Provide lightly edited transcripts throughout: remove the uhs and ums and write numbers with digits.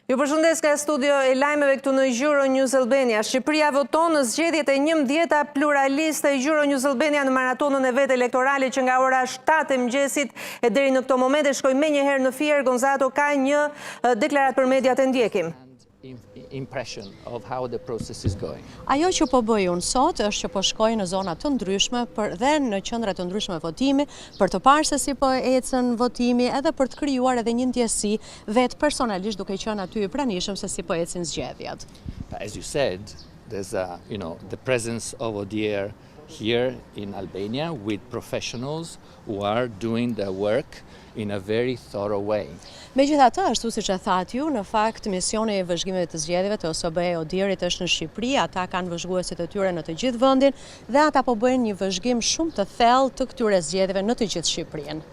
Ju përshëndes nga studio e lajmeve këtu në Euronews Albania. Shqipëria voton në zgjedhjet e 11-ta pluraliste e Euronews Albania në maratonën e vet elektorale që nga ora 7 e mëngjesit e deri në këto momente shkoj menjëherë në Fier. Gonzato ka një deklaratë për mediat e ndjekim. Impression of how the process is going. Ajo që po bëj unë sot është që po shkoj në zona të ndryshme dhe në qendra të ndryshme votimi për të parë se si po ecën votimi edhe për të krijuar edhe një ndjesi vetë personalisht duke qenë aty i pranishëm se si po ecin zgjedhjet. As you said, there's the presence of ODIHR here in Albania with professionals who are doing their work in a very thorough way. Megjithatë, ashtu siç e thatë ju, në fakt misioni i vëzhgimeve të zgjedhjeve të OSBE ODIHR-it është në Shqipëri, ata kanë vëzhguesit e tyre në të gjithë vendin dhe ata po bëjnë një vëzhgim shumë të thellë të këtyre zgjedhjeve në të gjithë Shqipërinë.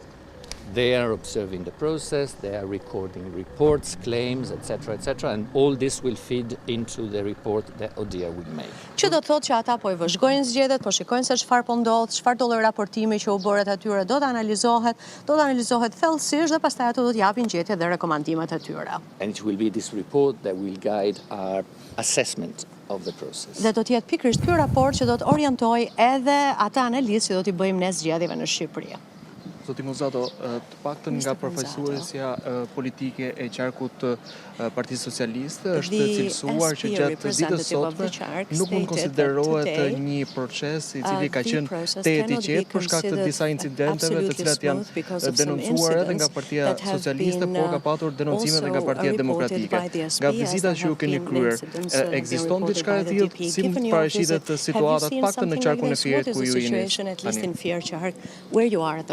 They are observing the process, they are recording reports, claims, etc., and all this will feed into the report that ODIHR will make. Që do të thotë që ata po i vëzhgojnë zgjedhjet, po shikojnë se çfarë po ndodh, çfarë do lloj raportimi që u bëret atyre do të analizohet thellësisht dhe pastaj ato do të japin gjetje dhe rekomandimet e tyre. And it will be this report that will guide our assessment of the process. Dhe do të jetë pikërisht ky raport që do të orientojë edhe ata analizë që do t'i bëjmë ne zgjedhjeve në Shqipëri. Zoti Muzato, të paktën nga përfaqësuesja politike e qarkut Partisë Socialiste është cilësuar që gjatë ditës sotme nuk mund konsiderohet një proces i cili ka qenë te etiqet për shkak të disa incidenteve të cilat janë denoncuar edhe nga Partia Socialiste, por ka patur denoncime edhe nga Partia Demokratike. Nga vizitat që ju keni kryer, ekziston diçka e tillë, si mund të paraqitet situata të paktën në qarkun e Fierit ku ju jeni tani?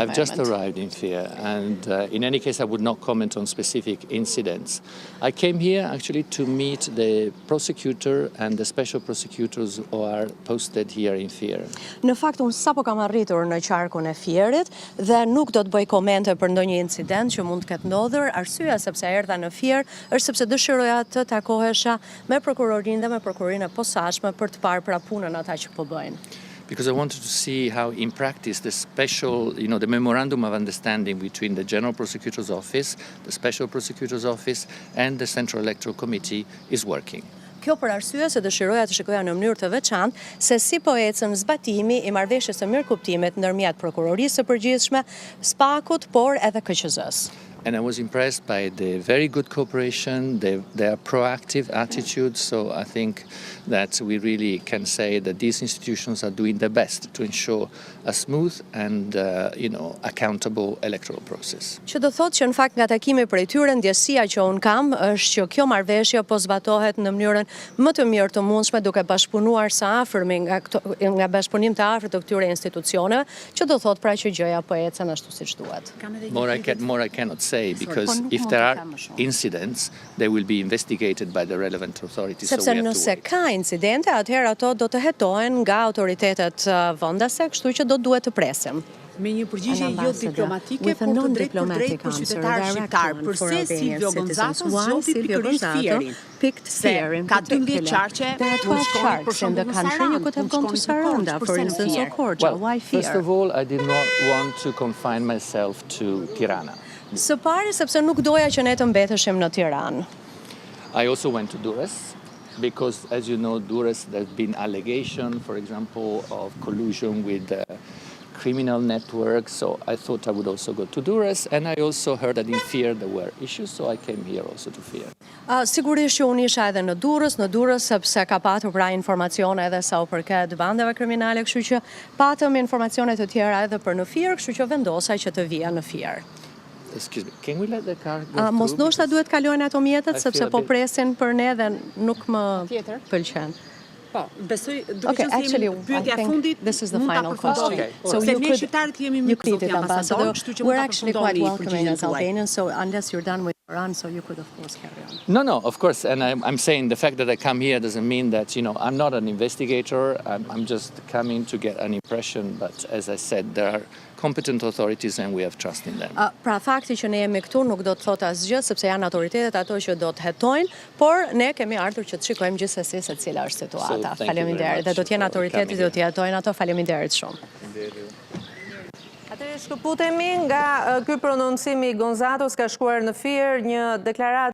I've just arrived in Fier, and in any case I would not comment on specific incidents. I came here actually to meet the prosecutor and the special prosecutors who are posted here in Fier. Në fakt unë sapo kam arritur në qarkun e Fierit dhe nuk do të bëj komente për ndonjë incident që mund të ketë ndodhur. Arsyeja sepse erdha në Fier është sepse dëshiroja të takohesha me prokurorinë dhe me prokurorinë e posaçme për të parë pra punën ata që po bëjnë. Because I wanted to see how in practice the special, the memorandum of understanding between the General Prosecutor's Office, the Special Prosecutor's Office and the Central Electoral Committee is working. Kjo për arsye se dëshiroja të shikoja në mënyrë të veçantë se si po ecën zbatimi i marrëveshjes së mirëkuptimit ndërmjet prokurorisë së përgjithshme, SPAK-ut, por edhe KQZ-s. And I was impressed by the very good cooperation, their proactive attitude, so I think that we really can say that these institutions are doing their best to ensure a smooth and accountable electoral process. Që do thotë që në fakt nga takimi prej tyre ndjesia që un kam është që kjo marrëveshje po zbatohet në mënyrën më të mirë të mundshme duke bashkëpunuar së afërmi nga bashkëpunim të afërt të këtyre institucioneve, që do thotë pra që gjëja po ecën ashtu siç duhet. More I cannot say, because if there are incidents, they will be investigated by the relevant authorities. Sepse nëse ka incidente, atëherë ato do të hetohen nga autoritetet vendase, kështu që do duhet të presim. Me një përgjigje jo diplomatike, por të drejtë për drejtë për qytetarë shqiptarë, përse Silvio Gonzato zgjodhi pikërisht Fierin. Ka 12 qarqe, mund shkojnë për shembull në Saranda, First of all, I did not want to confine myself to Tirana. Së pari sepse nuk doja që ne të mbeteshim në Tiranë. I also went to Durrës, because as you know, Durrës, there's been allegation, for example, of collusion with criminal networks, so I thought I would also go to Durrës, and I also heard that in Fier there were issues, so I came here also to Fier. Sigurisht që unë isha edhe në Durrës sepse ka patur pra informacione edhe sa u përket bandeve kriminale, kështu që patëm informacione të tjera edhe për në Fier, kështu që vendosa që të vija në Fier. Excuse me, can we let the car go through? Mos ndoshta duhet kalojnë ato mjetet sepse po presin për ne dhe nuk më pëlqen. Po, besoj, duke qenë se jemi pyetja e fundit, this is the final question. So ne shqiptarët jemi më të ambasador, kështu që we're actually quite welcoming as Albanians, so unless you're done with Iran, so you could of course carry on. No, of course, and I'm saying the fact that I come here doesn't mean that, I'm not an investigator, I'm just coming to get an impression, but as I said, there are competent authorities and we have trust in them. Pra fakti që ne jemi këtu nuk do të thotë asgjë sepse janë autoritetet ato që do të hetojnë, por ne kemi ardhur që të shikojmë gjithsesi se cila është situata. Faleminderit. Dhe do të jenë autoritetet që do të hetojnë ato. Faleminderit shumë. Atëherë shkëputemi nga ky prononcimi i Gonzatos, ka shkuar në Fier një deklaratë